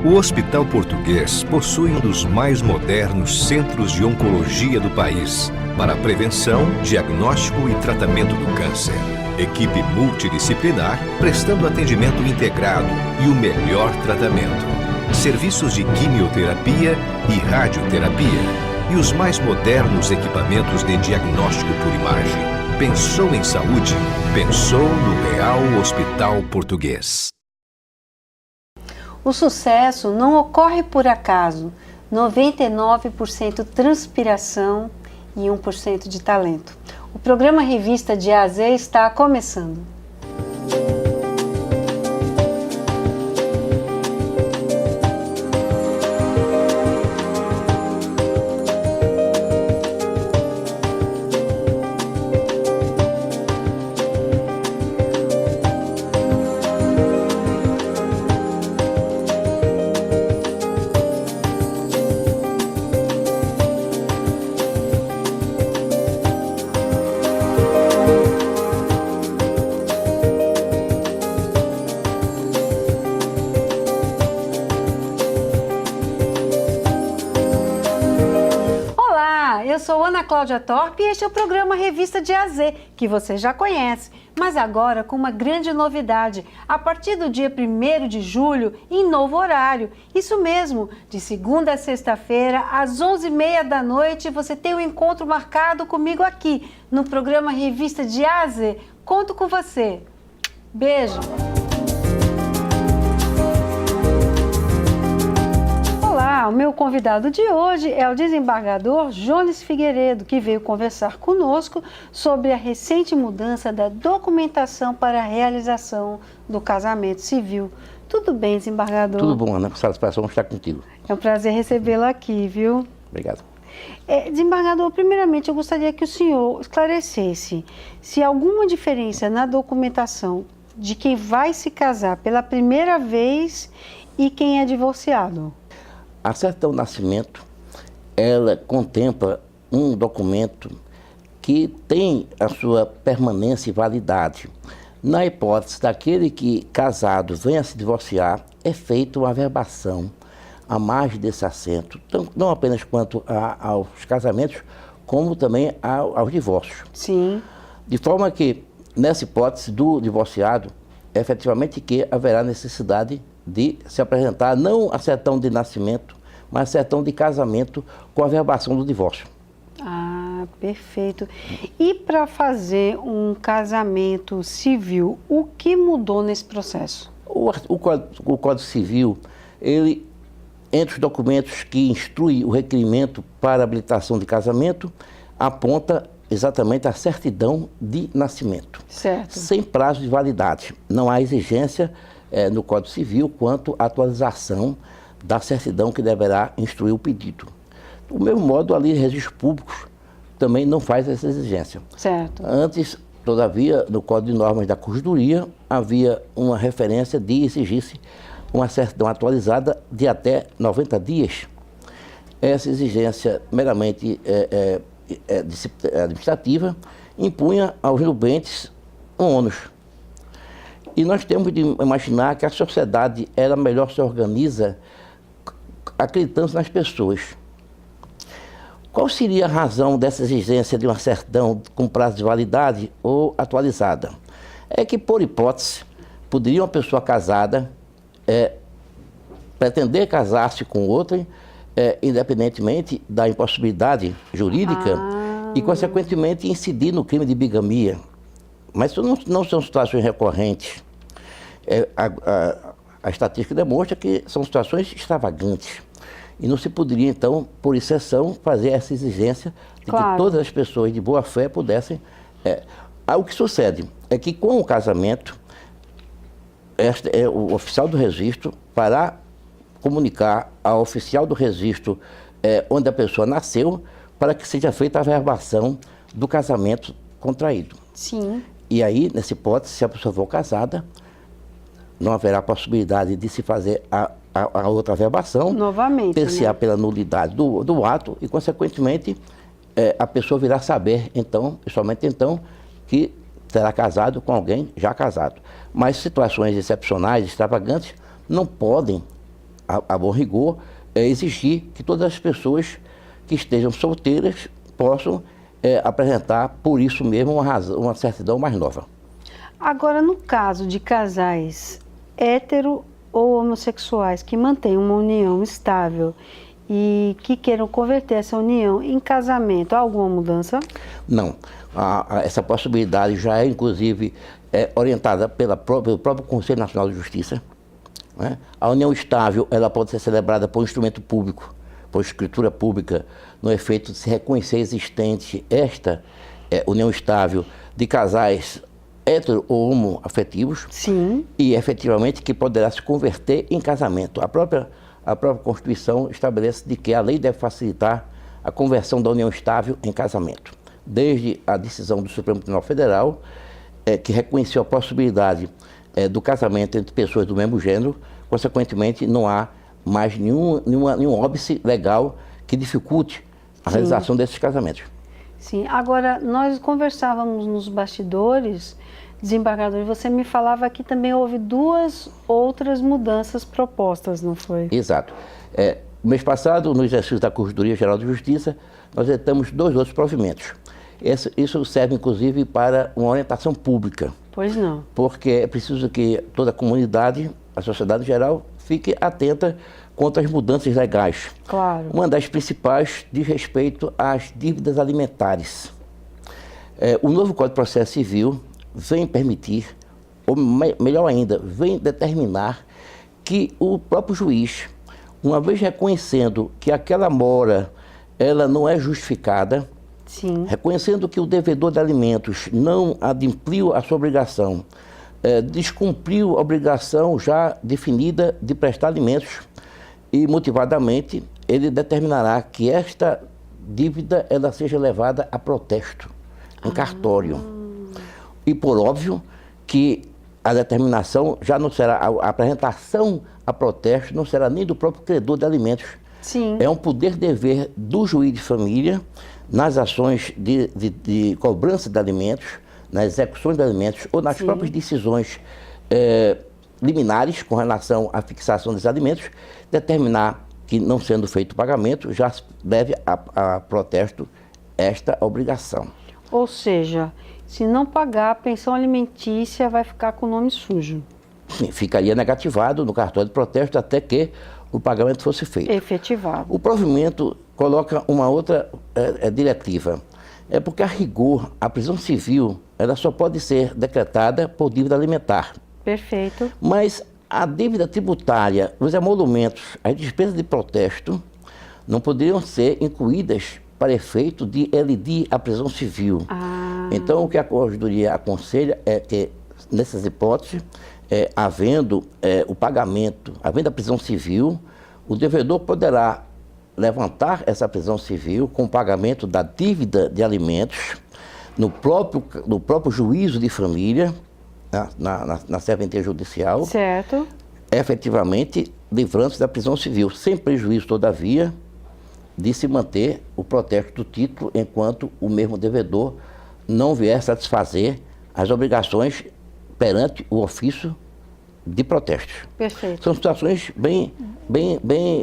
O Hospital Português possui um dos mais modernos centros de oncologia do país para a prevenção, diagnóstico e tratamento do câncer. Equipe multidisciplinar prestando atendimento integrado e o melhor tratamento. Serviços de quimioterapia e radioterapia e os mais modernos equipamentos de diagnóstico por imagem. Pensou em saúde? Pensou no Real Hospital Português. O sucesso não ocorre por acaso. 99% transpiração e 1% de talento. O programa Revista de A a Z está começando. Eu sou Ana Cláudia Torpe e este é o programa Revista de A a Z, que você já conhece, mas agora com uma grande novidade. A partir do dia 1º de julho, em novo horário. Isso mesmo, de segunda a sexta-feira, às 11h30 da noite, você tem um encontro marcado comigo aqui, no programa Revista de A a Z. Conto com você. Beijo! O meu convidado de hoje é o desembargador Jones Figueiredo, que veio conversar conosco sobre a recente mudança da documentação para a realização do casamento civil. Tudo bem, desembargador? Tudo bom, Ana. Satisfação estar contigo. É um prazer recebê-lo aqui, viu? Obrigado. Desembargador, primeiramente eu gostaria que o senhor esclarecesse se há alguma diferença na documentação de quem vai se casar pela primeira vez e quem é divorciado. A certidão de nascimento, ela contempla um documento que tem a sua permanência e validade. Na hipótese daquele que, casado, venha a se divorciar, é feita uma averbação à margem desse assento, não apenas quanto aos casamentos, como também aos divórcios. Sim. De forma que, nessa hipótese do divorciado, efetivamente que haverá necessidade de se apresentar não a certidão de nascimento, mas a certidão de casamento com a averbação do divórcio. Ah, perfeito. E para fazer um casamento civil, o que mudou nesse processo? O Código Civil, ele, entre os documentos que instrui o requerimento para habilitação de casamento, aponta exatamente a certidão de nascimento. Certo. Sem prazo de validade. Não há exigência no Código Civil quanto à atualização da certidão que deverá instruir o pedido. Do mesmo modo, a Lei de Registros Públicos também não faz essa exigência. Certo. Antes, todavia, no Código de Normas da Corregedoria, havia uma referência de exigir-se uma certidão atualizada de até 90 dias. Essa exigência meramente administrativa impunha aos nubentes um ônus. E nós temos de imaginar que a sociedade ela melhor se organiza acreditando nas pessoas. Qual seria a razão dessa exigência de uma certidão com prazo de validade ou atualizada? É que, por hipótese, poderia uma pessoa casada pretender casar-se com outra, independentemente da impossibilidade jurídica e, consequentemente, incidir no crime de bigamia. Mas isso não são situações recorrentes. A estatística demonstra que são situações extravagantes. E não se poderia, então, por exceção, fazer essa exigência de que todas as pessoas de boa fé pudessem... O que sucede é que, com o casamento, o oficial do registro fará comunicar ao oficial do registro onde a pessoa nasceu para que seja feita a averbação do casamento contraído. Sim. E aí, nessa hipótese, se a pessoa for casada, não haverá possibilidade de se fazer a outra averbação. Novamente, per-se-á, né? Pela nulidade do ato e, consequentemente, a pessoa virá saber, então, somente então, que será casado com alguém já casado. Mas situações excepcionais, extravagantes, não podem a bom rigor, exigir que todas as pessoas que estejam solteiras possam apresentar, por isso mesmo, uma certidão mais nova. Agora, no caso de casais hétero ou homossexuais que mantêm uma união estável e que queiram converter essa união em casamento, há alguma mudança? Não. Essa possibilidade já é, inclusive, orientada pelo próprio Conselho Nacional de Justiça. Né? A união estável ela pode ser celebrada por instrumento público, por escritura pública, no efeito de se reconhecer existente esta união estável de casais hétero ou homoafetivos. Sim. E efetivamente que poderá se converter em casamento. A própria Constituição estabelece de que a lei deve facilitar a conversão da união estável em casamento. Desde a decisão do Supremo Tribunal Federal, que reconheceu a possibilidade do casamento entre pessoas do mesmo gênero, consequentemente não há mais nenhum óbice legal que dificulte a realização desses casamentos. Sim, agora nós conversávamos nos bastidores, desembargador, e você me falava que também houve 2 outras mudanças propostas, não foi? Exato. No mês passado, no exercício da Corregedoria Geral de Justiça, nós editamos 2 outros provimentos. Isso serve, inclusive, para uma orientação pública. Pois não. Porque é preciso que toda a comunidade, a sociedade em geral, fique atenta quanto às mudanças legais. Claro. Uma das principais diz respeito às dívidas alimentares. O novo Código de Processo Civil vem permitir, ou melhor ainda, vem determinar que o próprio juiz, uma vez reconhecendo que aquela mora ela não é justificada, sim, reconhecendo que o devedor de alimentos não adimpliu a sua obrigação, descumpriu a obrigação já definida de prestar alimentos e motivadamente ele determinará que esta dívida ela seja levada a protesto, em cartório. E por óbvio que a determinação já não será, a apresentação a protesto não será nem do próprio credor de alimentos. sim, É um poder-dever do juiz de família nas ações de cobrança de alimentos, nas execuções de alimentos ou nas sim, próprias decisões liminares com relação à fixação dos alimentos, determinar que, não sendo feito o pagamento, já deve a protesto esta obrigação. Ou seja, se não pagar, a pensão alimentícia vai ficar com o nome sujo. Sim, ficaria negativado no cartório de protesto até que o pagamento fosse feito. Efetivado. O provimento coloca uma outra diretiva. É porque, a rigor, a prisão civil ela só pode ser decretada por dívida alimentar. Perfeito. Mas a dívida tributária, os emolumentos, as despesas de protesto não poderiam ser incluídas para efeito de elidir a prisão civil. Então, o que a Corregedoria aconselha é que, nessas hipóteses, havendo o pagamento, havendo a prisão civil, o devedor poderá levantar essa prisão civil com o pagamento da dívida de alimentos no próprio juízo de família, na serventia judicial, Certo. efetivamente livrando-se da prisão civil, sem prejuízo, todavia, de se manter o protesto do título enquanto o mesmo devedor não vier satisfazer as obrigações perante o ofício de protestos. Perfeito. São situações bem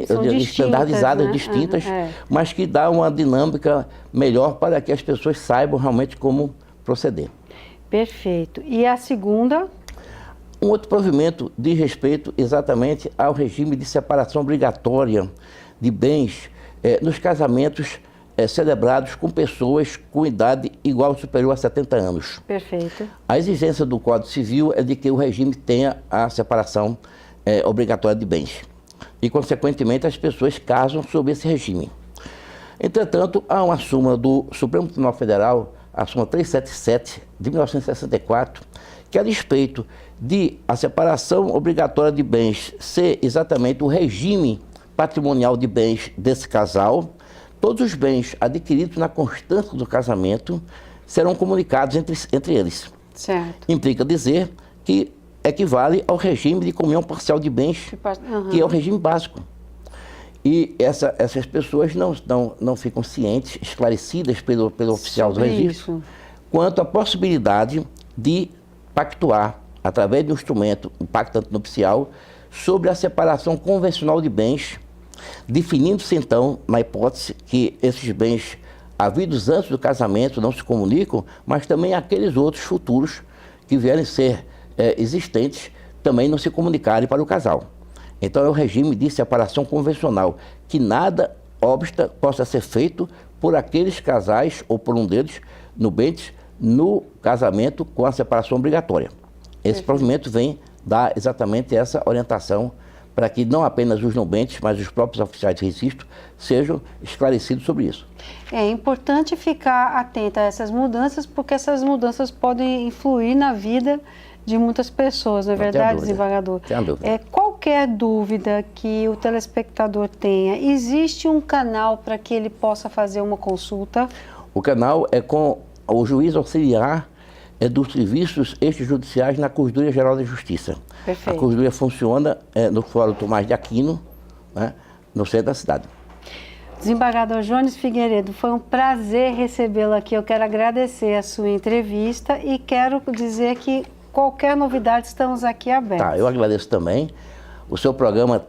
São estandardizadas, né? distintas, mas que dá uma dinâmica melhor para que as pessoas saibam realmente como proceder. Perfeito. E a segunda? Um outro provimento diz respeito exatamente ao regime de separação obrigatória de bens nos casamentos celebrados com pessoas com idade igual ou superior a 70 anos. Perfeito. A exigência do Código Civil é de que o regime tenha a separação obrigatória de bens. E, consequentemente, as pessoas casam sob esse regime. Entretanto, há uma súmula do Supremo Tribunal Federal, a súmula 377 de 1964, que, a respeito de a separação obrigatória de bens ser exatamente o regime patrimonial de bens desse casal, todos os bens adquiridos na constância do casamento serão comunicados entre eles. Certo. Implica dizer que equivale ao regime de comunhão parcial de bens, que é o regime básico. E essas pessoas não ficam cientes, esclarecidas pelo oficial do registro, quanto à possibilidade de pactuar, através de um instrumento, um pacto antinupcial, sobre a separação convencional de bens, definindo-se então, na hipótese, que esses bens havidos antes do casamento não se comunicam, mas também aqueles outros futuros que vierem ser existentes também não se comunicarem para o casal. Então é o regime de separação convencional, que nada obsta possa ser feito por aqueles casais ou por um deles nubentes no casamento com a separação obrigatória. Esse provimento vem dar exatamente essa orientação para que não apenas os nubentes, mas os próprios oficiais de registro sejam esclarecidos sobre isso. É importante ficar atento a essas mudanças, porque essas mudanças podem influir na vida de muitas pessoas, não é verdade, desembargador? Sem dúvida. Qualquer dúvida que o telespectador tenha, existe um canal para que ele possa fazer uma consulta? O canal é com o juiz auxiliar dos serviços extrajudiciais na Corregedoria Geral da Justiça. Perfeito. A corregedoria funciona no Fórum Tomás de Aquino, né, no centro da cidade. Desembargador Jones Figueiredo, foi um prazer recebê-lo aqui. Eu quero agradecer a sua entrevista e quero dizer que qualquer novidade estamos aqui abertos. Tá, eu agradeço também. O seu programa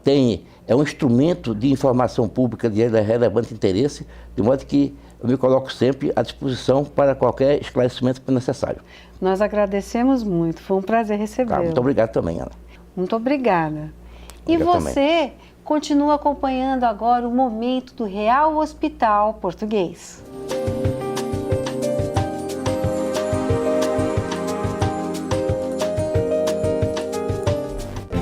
é um instrumento de informação pública de relevante interesse, de modo que eu me coloco sempre à disposição para qualquer esclarecimento que for necessário. Nós agradecemos muito, foi um prazer recebê-lo. Tá, muito obrigado também, Ana. Muito obrigada. E Obrigado você também. continua acompanhando agora o momento do Real Hospital Português.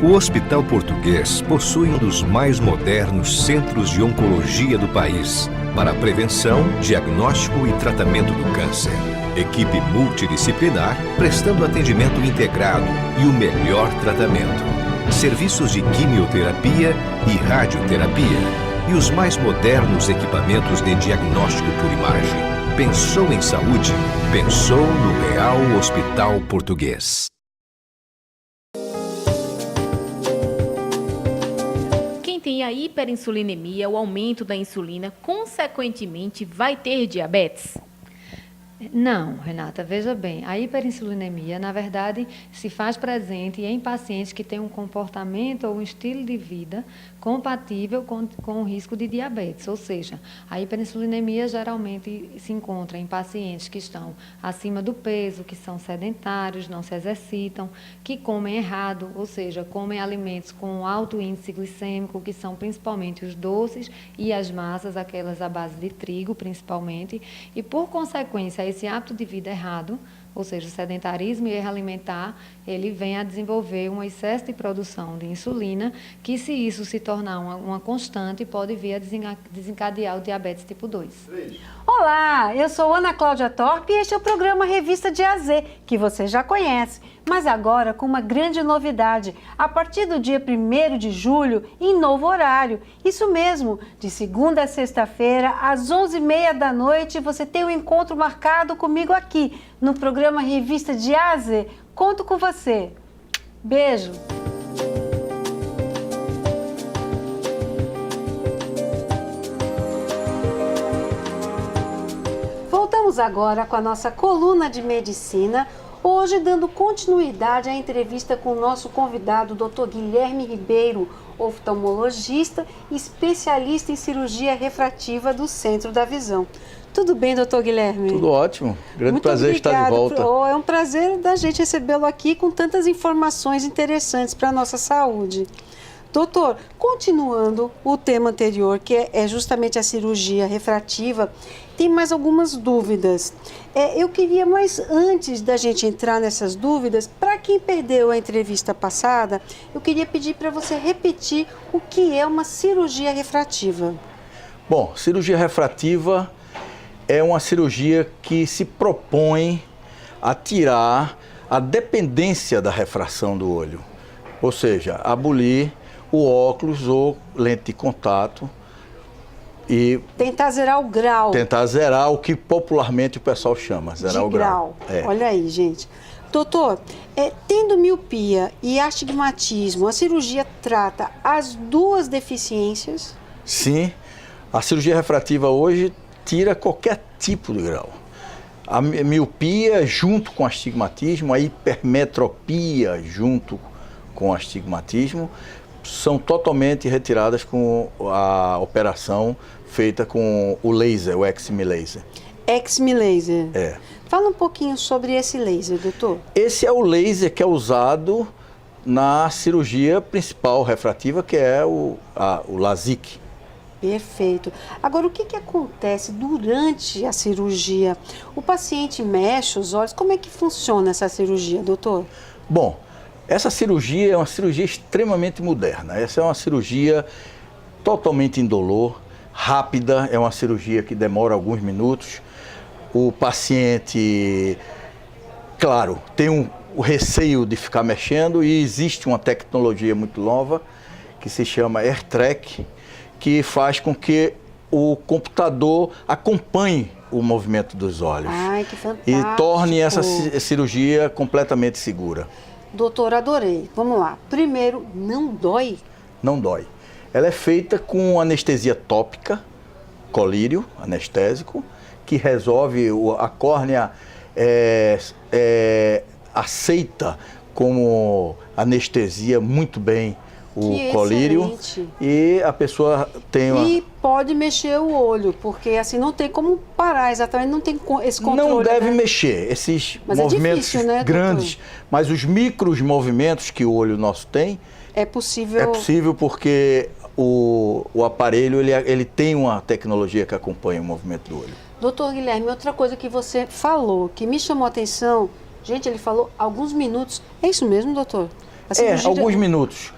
O Hospital Português possui um dos mais modernos centros de oncologia do país para a prevenção, diagnóstico e tratamento do câncer. Equipe multidisciplinar prestando atendimento integrado e o melhor tratamento. Serviços de quimioterapia e radioterapia e os mais modernos equipamentos de diagnóstico por imagem. Pensou em saúde? Pensou no Real Hospital Português. Quem tem a hiperinsulinemia, o aumento da insulina, consequentemente vai ter diabetes? Não, Renata, veja bem, a hiperinsulinemia, na verdade, se faz presente em pacientes que têm um comportamento ou um estilo de vida compatível com o risco de diabetes, ou seja, a hiperinsulinemia geralmente se encontra em pacientes que estão acima do peso, que são sedentários, não se exercitam, que comem errado, ou seja, comem alimentos com alto índice glicêmico, que são principalmente os doces e as massas, aquelas à base de trigo, principalmente, e por consequência, esse hábito de vida errado, ou seja, o sedentarismo e erro alimentar, ele vem a desenvolver um excesso de produção de insulina, que se isso se tornar uma constante, pode vir a desencadear o diabetes tipo 2. Olá, eu sou Ana Cláudia Torpe e este é o programa Revista de AZ, que você já conhece, mas agora com uma grande novidade. A partir do dia 1º de julho, em novo horário. Isso mesmo, de segunda a sexta-feira, às 11h30 da noite, você tem um encontro marcado comigo aqui, no programa Revista de AZ. Conto com você. Beijo. Voltamos agora com a nossa coluna de medicina, hoje dando continuidade à entrevista com o nosso convidado, Dr. Guilherme Ribeiro, oftalmologista e especialista em cirurgia refrativa do Centro da Visão. Tudo bem, doutor Guilherme? Tudo ótimo. Grande prazer estar de volta. É um prazer da gente recebê-lo aqui com tantas informações interessantes para a nossa saúde. Doutor, continuando o tema anterior, que é justamente a cirurgia refrativa, tem mais algumas dúvidas. Eu queria, mas antes da gente entrar nessas dúvidas, para quem perdeu a entrevista passada, eu queria pedir para você repetir o que é uma cirurgia refrativa. Bom, cirurgia refrativa é uma cirurgia que se propõe a tirar a dependência da refração do olho, ou seja, abolir o óculos ou lente de contato e tentar zerar o grau. Tentar zerar o que popularmente o pessoal chama, zerar o grau. Olha aí, gente. Doutor, tendo miopia e astigmatismo, a cirurgia trata as duas deficiências? Sim, a cirurgia refrativa hoje tira qualquer tipo de grau. A miopia junto com astigmatismo, a hipermetropia junto com astigmatismo, são totalmente retiradas com a operação feita com o laser, o Exime Laser. Exime Laser. É. Fala um pouquinho sobre esse laser, doutor. Esse é o laser que é usado na cirurgia principal refrativa, que é o LASIK. Perfeito. Agora, o que acontece durante a cirurgia? O paciente mexe os olhos? Como é que funciona essa cirurgia, doutor? Bom, essa cirurgia é uma cirurgia extremamente moderna. Essa é uma cirurgia totalmente indolor, rápida, é uma cirurgia que demora alguns minutos. O paciente, claro, tem o receio de ficar mexendo e existe uma tecnologia muito nova que se chama AirTrack, que faz com que o computador acompanhe o movimento dos olhos. Ai, que fantástico. E torne essa cirurgia completamente segura. Doutor, adorei. Vamos lá. Primeiro, não dói? Não dói. Ela é feita com anestesia tópica, colírio anestésico, que resolve, a córnea aceita como anestesia muito bem o colírio. Excelente. E a pessoa tem uma... E pode mexer o olho, porque assim não tem como parar exatamente, não tem esse controle. Não deve né? mexer esses Mas movimentos difícil, né, grandes, mas os micros movimentos que o olho nosso tem, É possível. é possível porque o aparelho ele tem uma tecnologia que acompanha o movimento do olho. Doutor Guilherme, outra coisa que você falou, que me chamou a atenção, gente, ele falou alguns minutos. É isso mesmo, doutor? A cirurgia- Alguns minutos.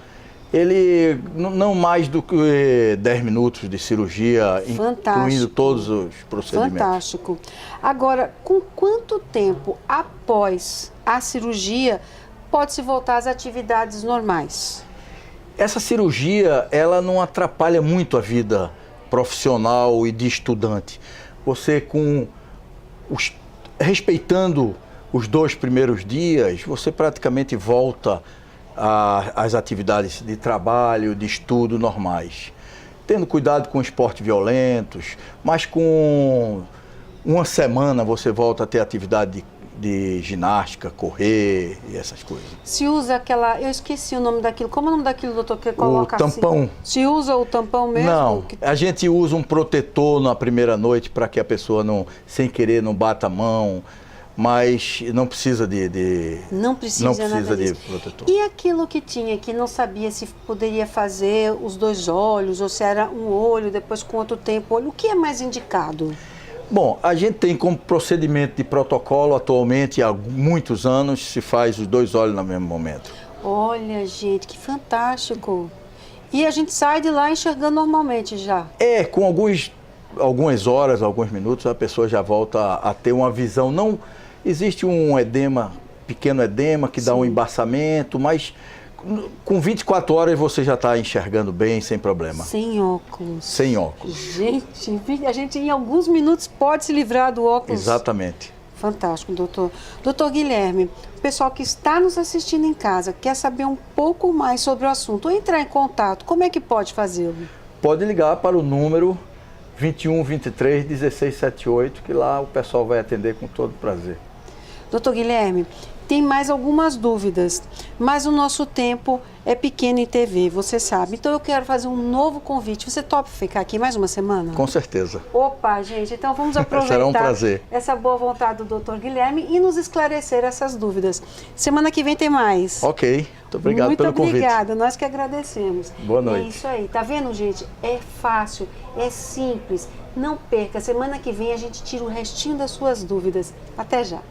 Ele não mais do que 10 minutos de cirurgia, Fantástico. incluindo todos os procedimentos. Fantástico. Agora, com quanto tempo após a cirurgia pode-se voltar às atividades normais? Essa cirurgia, ela não atrapalha muito a vida profissional e de estudante. Você respeitando os 2 primeiros dias, você praticamente volta às atividades de trabalho, de estudo normais. Tendo cuidado com esportes violentos, mas com uma semana você volta a ter atividade de ginástica, correr e essas coisas. Se usa aquela... Eu esqueci o nome daquilo. Como é o nome daquilo, doutor, que coloca O tampão. assim? Se usa o tampão mesmo? Não, Que- a gente usa um protetor na primeira noite para que a pessoa não, sem querer, não bata a mão, mas não precisa Não precisa, não precisa nada de disso. protetor. E aquilo que tinha, que não sabia se poderia fazer os 2 olhos, ou se era um olho, depois com outro tempo olho, o que é mais indicado? Bom, a gente tem como procedimento de protocolo atualmente, há muitos anos, se faz os 2 olhos no mesmo momento. Olha, gente, que fantástico. E a gente sai de lá enxergando normalmente já. Com algumas horas, alguns minutos, a pessoa já volta a ter uma visão. Não existe um edema, pequeno edema, que dá um embaçamento, mas com 24 horas você já está enxergando bem, sem problema. Sem óculos. Sem óculos. Gente, a gente em alguns minutos pode se livrar do óculos. Exatamente. Fantástico, doutor. Doutor Guilherme, o pessoal que está nos assistindo em casa quer saber um pouco mais sobre o assunto ou entrar em contato, como é que pode fazê-lo? Pode ligar para o número 21 23 16 78, que lá o pessoal vai atender com todo prazer. Doutor Guilherme, tem mais algumas dúvidas, mas o nosso tempo é pequeno em TV, você sabe. Então eu quero fazer um novo convite. Você topa ficar aqui mais uma semana? Com certeza. Opa, gente, então vamos aproveitar Será um prazer. essa boa vontade do doutor Guilherme e nos esclarecer essas dúvidas. Semana que vem tem mais. Ok, muito obrigado pelo convite. Muito obrigada, nós que agradecemos. Boa noite. É isso aí, tá vendo, gente? É fácil, é simples. Não perca, semana que vem a gente tira o restinho das suas dúvidas. Até já.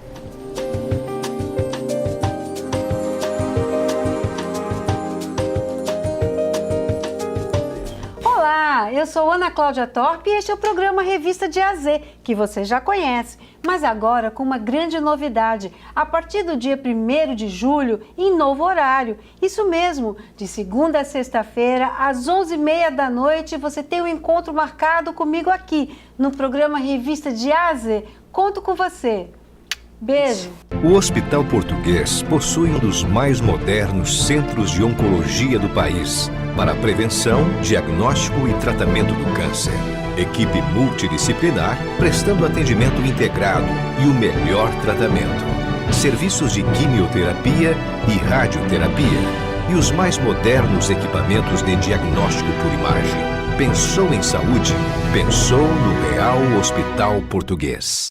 Olá, eu sou Ana Cláudia Torpe e este é o programa Revista de A a Z, que você já conhece, mas agora com uma grande novidade. A partir do dia 1º de julho, em novo horário. Isso mesmo, de segunda a sexta-feira, às 11h30 da noite, você tem um encontro marcado comigo aqui, no programa Revista de A a Z. Conto com você. Beijo. O Hospital Português possui um dos mais modernos centros de oncologia do país para a prevenção, diagnóstico e tratamento do câncer. Equipe multidisciplinar prestando atendimento integrado e o melhor tratamento. Serviços de quimioterapia e radioterapia. e os mais modernos equipamentos de diagnóstico por imagem. Pensou em saúde? Pensou no Real Hospital Português.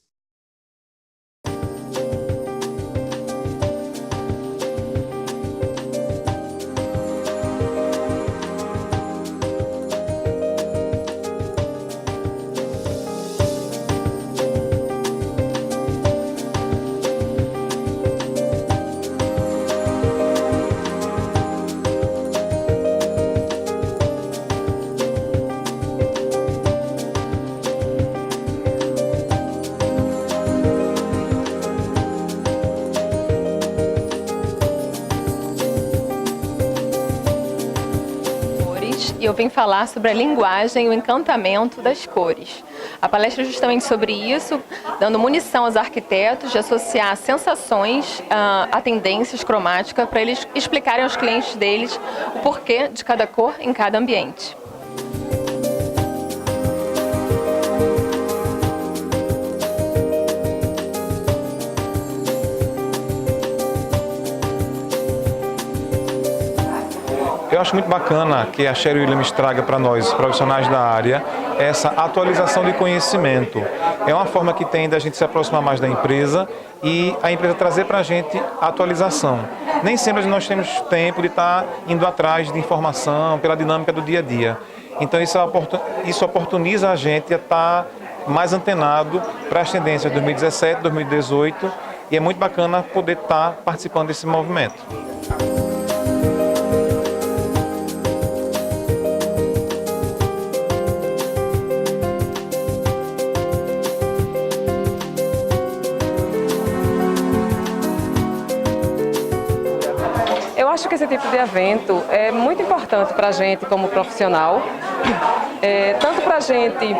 E eu vim falar sobre a linguagem e o encantamento das cores. A palestra é justamente sobre isso, dando munição aos arquitetos de associar sensações a tendências cromáticas para eles explicarem aos clientes deles o porquê de cada cor em cada ambiente. Eu acho muito bacana que a Sherry Williams traga para nós, profissionais da área, essa atualização de conhecimento. É uma forma que tem da gente se aproximar mais da empresa e a empresa trazer para a gente atualização. Nem sempre nós temos tempo de estar indo atrás de informação pela dinâmica do dia a dia. Então isso oportuniza a gente a estar mais antenado para as tendências de 2017, 2018 e é muito bacana poder estar participando desse movimento. Eu acho que esse tipo de evento é muito importante para a gente como profissional, tanto para a gente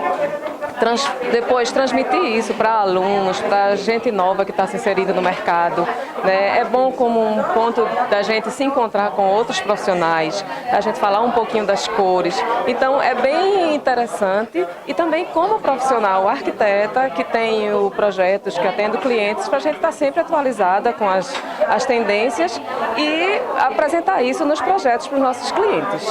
depois transmitir isso para alunos, para gente nova que está se inserindo no mercado, né? É bom como um ponto da gente se encontrar com outros profissionais, a gente falar um pouquinho das cores. Então é bem interessante e também como profissional arquiteta que tem projetos, que atendo clientes, para a gente estar sempre atualizada com as tendências e apresentar isso nos projetos para os nossos clientes.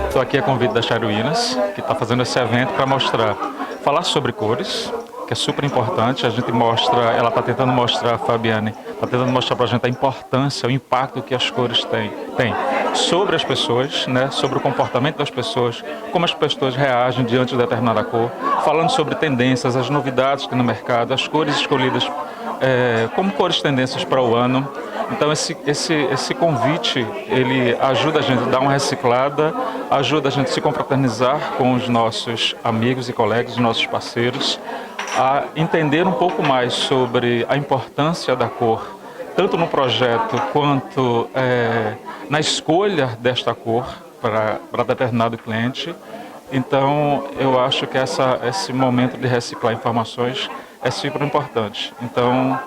Estou aqui a convite da Sherry Williams, que está fazendo esse evento para falar sobre cores, que é super importante. A gente mostra, ela está tentando mostrar, a Fabiane, está tentando mostrar para a gente a importância, o impacto que as cores têm sobre as pessoas, né, sobre o comportamento das pessoas, como as pessoas reagem diante de determinada cor, falando sobre tendências, as novidades que tem no mercado, as cores escolhidas como cores tendências para o ano. Então esse convite, ele ajuda a gente a dar uma reciclada, ajuda a gente a se confraternizar com os nossos amigos e colegas, os nossos parceiros, a entender um pouco mais sobre a importância da cor, tanto no projeto quanto na escolha desta cor para determinado cliente. Então eu acho que esse momento de reciclar informações é super importante. Então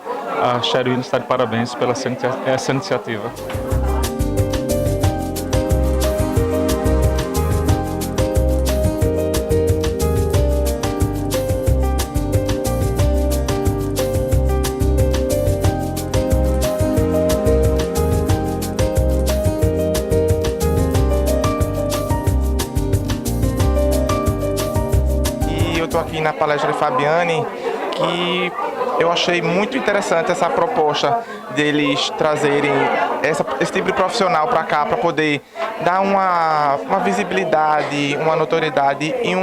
a Sherry Williams está de parabéns pela essa iniciativa. E eu estou aqui na palestra de Fabiane, que eu achei muito interessante essa proposta deles trazerem esse tipo de profissional para cá, para poder dar uma visibilidade, uma notoriedade e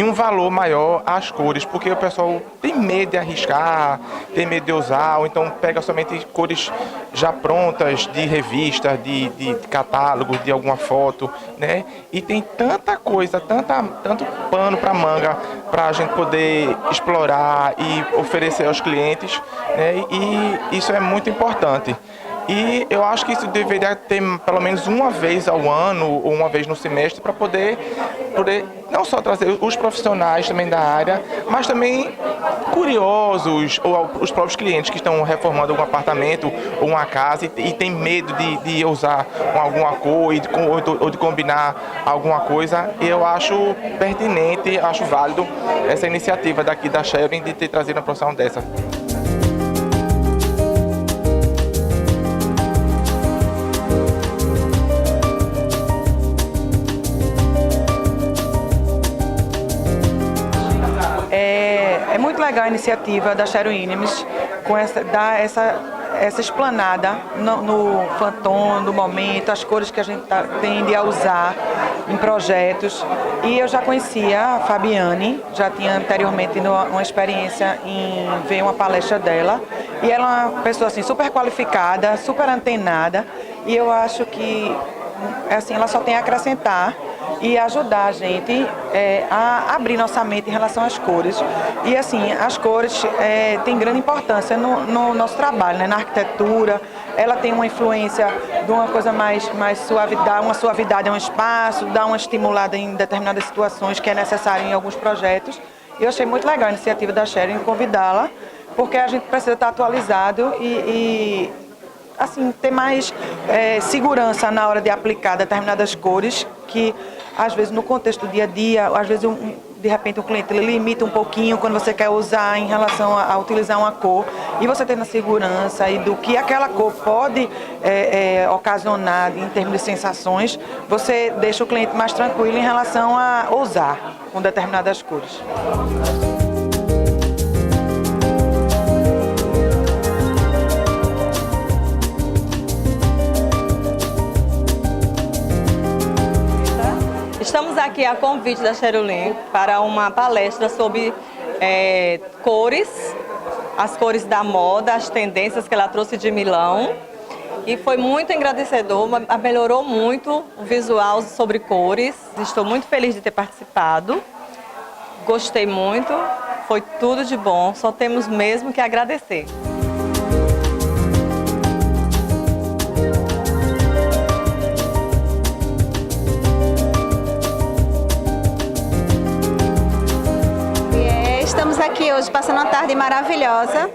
um valor maior às cores, porque o pessoal tem medo de arriscar, tem medo de usar, ou então pega somente cores já prontas de revistas, de catálogos, de alguma foto, né? E tem tanta coisa, tanto pano para manga para a gente poder explorar e oferecer aos clientes, né? E isso é muito importante. E eu acho que isso deveria ter pelo menos uma vez ao ano ou uma vez no semestre para poder não só trazer os profissionais também da área, mas também curiosos ou os próprios clientes que estão reformando algum apartamento ou uma casa e tem medo de usar alguma cor ou de combinar alguma coisa. Eu acho pertinente, acho válido essa iniciativa daqui da Sharing de ter trazido uma profissão dessa. É muito legal a iniciativa da Sharing Williams com dar essa explanada no Phantom, no momento, as cores que a gente tende a usar em projetos. E eu já conhecia a Fabiane, já tinha anteriormente uma experiência em ver uma palestra dela. E ela é uma pessoa assim, super qualificada, super antenada. E eu acho que assim, ela só tem a acrescentar e ajudar a gente a abrir nossa mente em relação às cores. E assim, as cores têm grande importância no nosso trabalho, né? Na arquitetura. Ela tem uma influência de uma coisa mais suavidade, uma suavidade a um espaço, dá uma estimulada em determinadas situações que é necessário em alguns projetos. E eu achei muito legal a iniciativa da Sharing convidá-la, porque a gente precisa estar atualizado e assim, ter mais segurança na hora de aplicar determinadas cores que, às vezes, no contexto do dia a dia, às vezes, de repente, o cliente limita um pouquinho quando você quer usar em relação a utilizar uma cor. E você tendo a segurança e do que aquela cor pode ocasionar em termos de sensações, você deixa o cliente mais tranquilo em relação a usar com determinadas cores. Estamos aqui a convite da Sharing para uma palestra sobre cores, as cores da moda, as tendências que ela trouxe de Milão. E foi muito engrandecedor, melhorou muito o visual sobre cores. Estou muito feliz de ter participado, gostei muito, foi tudo de bom, só temos mesmo que agradecer. Estamos aqui hoje passando uma tarde maravilhosa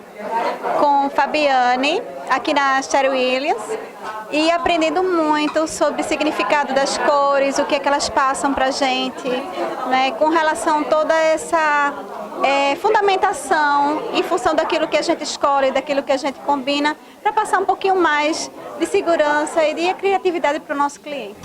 com Fabiane, aqui na Sharing Williams, e aprendendo muito sobre o significado das cores, o que é que elas passam para a gente, né, com relação a toda essa fundamentação em função daquilo que a gente escolhe, daquilo que a gente combina, para passar um pouquinho mais de segurança e de criatividade para o nosso cliente.